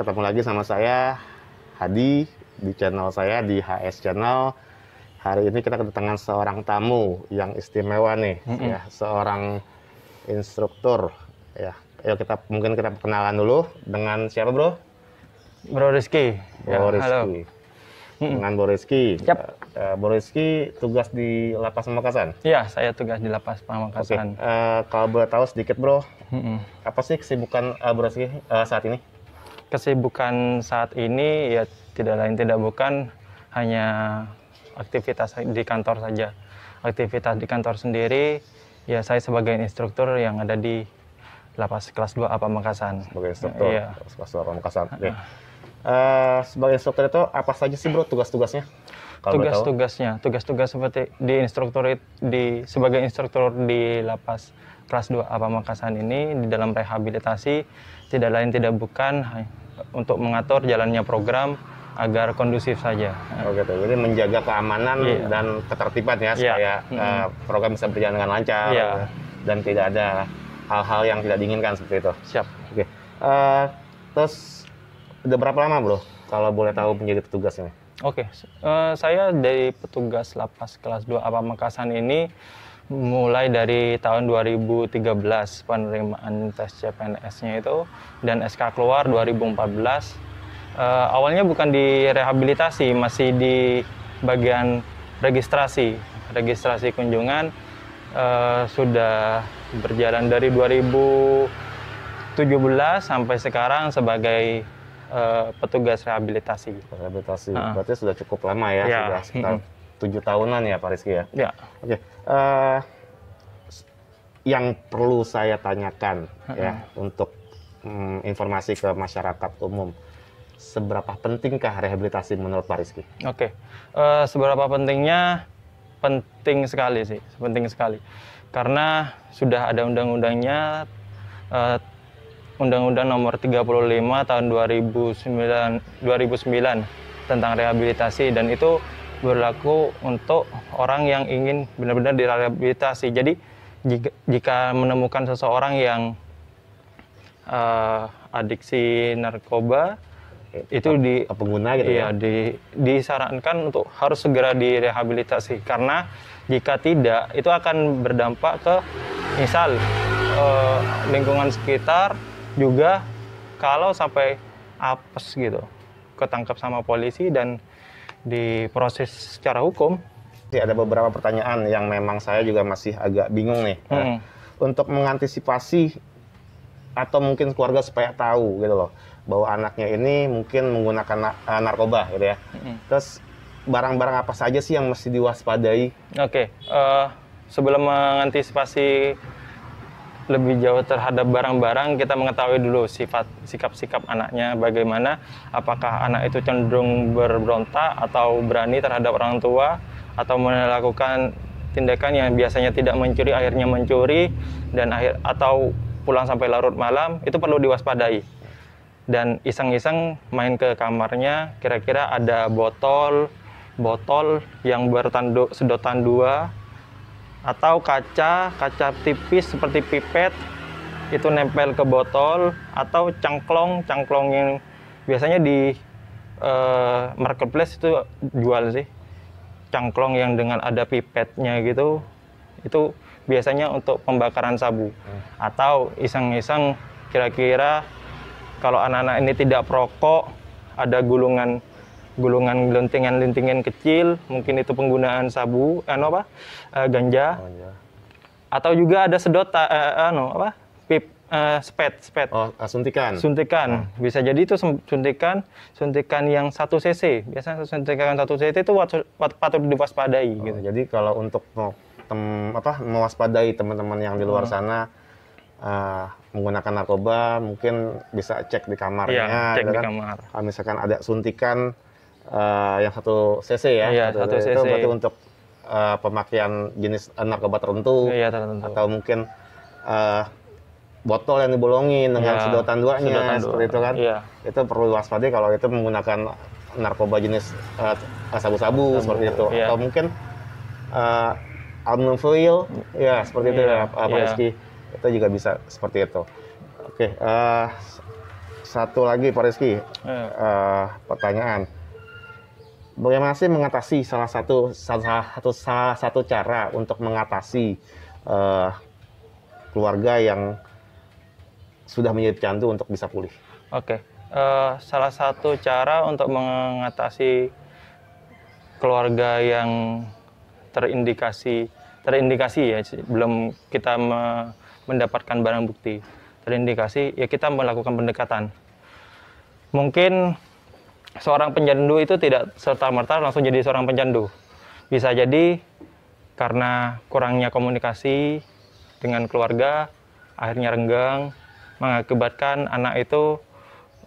ketemu lagi sama saya Hadi di channel saya di HS Channel. Hari ini kita kedatangan seorang tamu yang istimewa nih, ya, seorang instruktur. Ya, ayo mungkin kita perkenalan dulu dengan siapa, Bro? Bro Rizky. Bro Rizky. Dengan Bro Rizky. Yap. Bro Rizky tugas di Lapas Pamekasan. Iya, saya tugas di Lapas Pamekasan. Kalau boleh tahu sedikit, Bro, apa sih kesibukan Bro Rizky saat ini? Kesibukan saat ini ya tidak lain tidak bukan hanya aktivitas di kantor saja. Aktivitas di kantor sendiri, ya saya sebagai instruktur yang ada di Lapas kelas 2A Pamekasan. Sebagai instruktur, Iya. kelas 2 Pamekasan. Oke. Sebagai instruktur itu apa saja sih, Bro, tugas-tugasnya? Tugas-tugas seperti sebagai instruktur di Lapas kelas 2A Pamekasan ini di dalam rehabilitasi tidak lain tidak bukan untuk mengatur jalannya program agar kondusif saja. Oh gitu. Jadi menjaga keamanan dan ketertiban ya supaya program bisa berjalan dengan lancar dan tidak ada hal-hal yang tidak diinginkan seperti itu. Siap. Oke. Terus udah berapa lama, Bro, kalau boleh tahu menjadi petugas ini? Oke. Saya dari petugas Lapas kelas 2A Pamekasan ini mulai dari tahun 2013 penerimaan tes CPNS-nya itu dan SK keluar 2014. Awalnya bukan di rehabilitasi, masih di bagian registrasi kunjungan. Sudah berjalan dari 2017 sampai sekarang sebagai petugas rehabilitasi. Berarti sudah cukup lama ya, sudah sekitar 7 tahunan ya, Pak Rizky ya? Ya. Oke. Yang perlu saya tanyakan ya untuk informasi ke masyarakat umum, seberapa pentingkah rehabilitasi menurut Pak Rizky? Oke. Seberapa pentingnya? Penting sekali sih, penting sekali. Karena sudah ada undang-undangnya, Undang-Undang Nomor 35 tahun 2009 tentang rehabilitasi, dan itu berlaku untuk orang yang ingin benar-benar direhabilitasi. Jadi jika menemukan seseorang yang adiksi narkoba, itu pengguna gitu ya? Disarankan untuk harus segera direhabilitasi, karena jika tidak itu akan berdampak ke misal lingkungan sekitar juga, kalau sampai apes gitu ketangkap sama polisi dan diproses secara hukum. Ada beberapa pertanyaan yang memang saya juga masih agak bingung nih. Untuk mengantisipasi atau mungkin keluarga supaya tahu gitu loh bahwa anaknya ini mungkin menggunakan narkoba gitu ya. Terus barang-barang apa saja sih yang mesti diwaspadai? Oke. Sebelum mengantisipasi lebih jauh terhadap barang-barang, kita mengetahui dulu sikap-sikap anaknya bagaimana. Apakah anak itu cenderung berontak atau berani terhadap orang tua, atau melakukan tindakan yang biasanya tidak mencuri akhirnya mencuri, dan atau pulang sampai larut malam. Itu perlu diwaspadai. Dan iseng-iseng main ke kamarnya, kira-kira ada botol yang bertanduk sedotan 2 atau kaca tipis seperti pipet itu nempel ke botol, atau cangklong yang biasanya di marketplace itu jual sih, cangklong yang dengan ada pipetnya gitu, itu biasanya untuk pembakaran sabu. Atau iseng-iseng kira-kira kalau anak-anak ini tidak perokok, ada gulungan lentingan kecil, mungkin itu penggunaan sabu, ganja. Atau juga ada spet. Suntikan. Bisa jadi itu suntikan yang 1 cc. Biasanya suntikan 1 cc itu patut diwaspadai gitu. Jadi kalau untuk mewaspadai teman-teman yang di luar sana menggunakan narkoba, mungkin bisa cek di kamarnya. Cek di kamar. Kalau misalkan ada suntikan yang 1 cc ya, 1 cc. Itu berarti untuk pemakaian jenis narkoba tertentu. Atau mungkin botol yang dibolongin dengan sedotan 2-nya, seperti itu kan. Itu perlu waspadai kalau itu menggunakan narkoba jenis sabu-sabu seperti itu. Atau mungkin aluminum foil, seperti itu ya, Pak Rizky. Itu juga bisa seperti itu. Oke, satu lagi Pak Rizky, pertanyaan. Bagaimana sih mengatasi salah satu cara untuk mengatasi keluarga yang sudah menjadi pecandu untuk bisa pulih? Oke, salah satu cara untuk mengatasi keluarga yang terindikasi ya, belum kita mendapatkan barang bukti, terindikasi ya kita melakukan pendekatan. Mungkin seorang pencandu itu tidak serta-merta langsung jadi seorang pencandu. Bisa jadi karena kurangnya komunikasi dengan keluarga, akhirnya renggang, mengakibatkan anak itu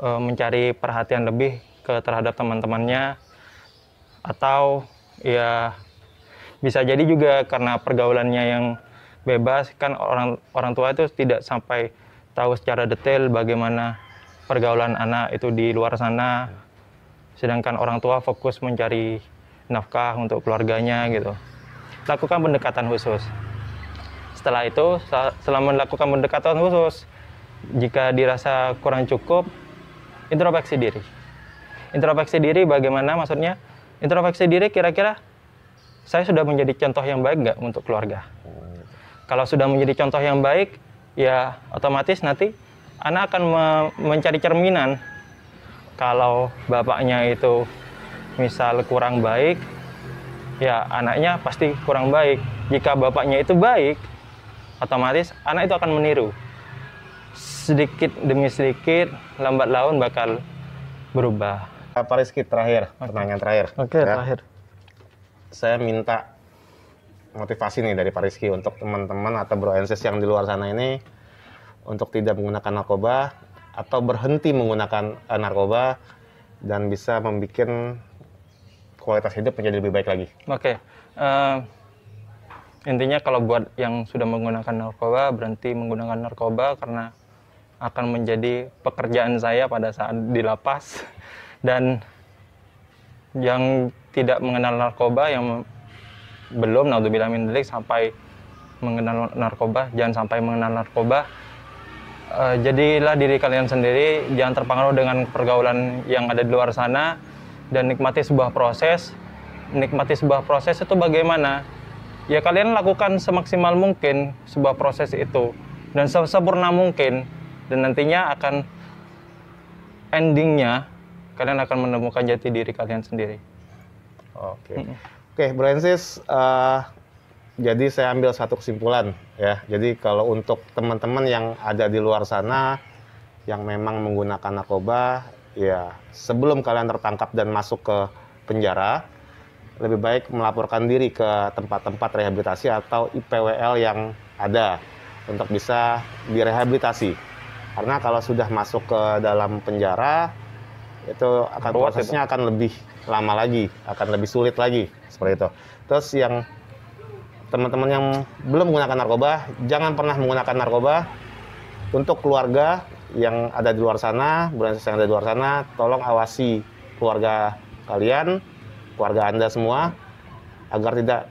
mencari perhatian lebih terhadap teman-temannya, atau ya bisa jadi juga karena pergaulannya yang bebas. Kan orang tua itu tidak sampai tahu secara detail bagaimana pergaulan anak itu di luar sana, sedangkan orang tua fokus mencari nafkah untuk keluarganya gitu. Lakukan pendekatan khusus. Setelah itu, setelah melakukan pendekatan khusus, jika dirasa kurang cukup, introspeksi diri. Introspeksi diri bagaimana maksudnya? Introspeksi diri kira-kira saya sudah menjadi contoh yang baik nggak untuk keluarga? Kalau sudah menjadi contoh yang baik, ya otomatis nanti anak akan mencari cerminan. Kalau bapaknya itu misal kurang baik, ya anaknya pasti kurang baik. Jika bapaknya itu baik, otomatis anak itu akan meniru. Sedikit demi sedikit, lambat laun bakal berubah. Pak Rizky, terakhir, pertanyaan terakhir. Oke, ya. terakhir. Saya minta motivasi nih dari Pak Rizky untuk teman-teman atau bro NCS yang di luar sana ini untuk tidak menggunakan narkoba atau berhenti menggunakan narkoba dan bisa membuat kualitas hidup menjadi lebih baik lagi. Oke, intinya kalau buat yang sudah menggunakan narkoba, berhenti menggunakan narkoba karena akan menjadi pekerjaan saya pada saat di lapas. Dan yang tidak mengenal narkoba, yang belum, naudzubillah min dzalik, sampai mengenal narkoba, jangan sampai mengenal narkoba. Jadilah diri kalian sendiri, jangan terpengaruh dengan pergaulan yang ada di luar sana, dan nikmati sebuah proses. Nikmati sebuah proses itu bagaimana? Ya kalian lakukan semaksimal mungkin sebuah proses itu, dan sesempurna mungkin, dan nantinya akan endingnya kalian akan menemukan jati diri kalian sendiri. Oke, Bro NCS, jadi saya ambil satu kesimpulan ya. Jadi kalau untuk teman-teman yang ada di luar sana yang memang menggunakan narkoba, ya sebelum kalian tertangkap dan masuk ke penjara, lebih baik melaporkan diri ke tempat-tempat rehabilitasi atau IPWL yang ada untuk bisa direhabilitasi. Karena kalau sudah masuk ke dalam penjara, itu akan prosesnya akan lebih lama lagi, akan lebih sulit lagi, seperti itu. Terus yang teman-teman yang belum menggunakan narkoba, jangan pernah menggunakan narkoba. Untuk keluarga yang ada di luar sana, yang ada di luar sana, tolong awasi keluarga kalian, keluarga Anda semua, agar tidak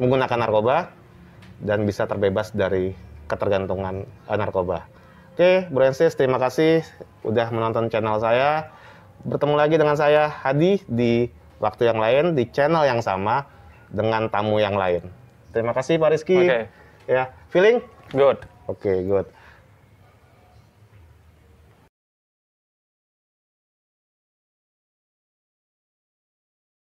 menggunakan narkoba dan bisa terbebas dari ketergantungan narkoba. Oke, Bro NCS, terima kasih udah menonton channel saya. Bertemu lagi dengan saya, Hadi, di waktu yang lain, di channel yang sama, dengan tamu yang lain. Terima kasih, Pak Rizky. Oke. Ya, feeling? Good. Oke, good.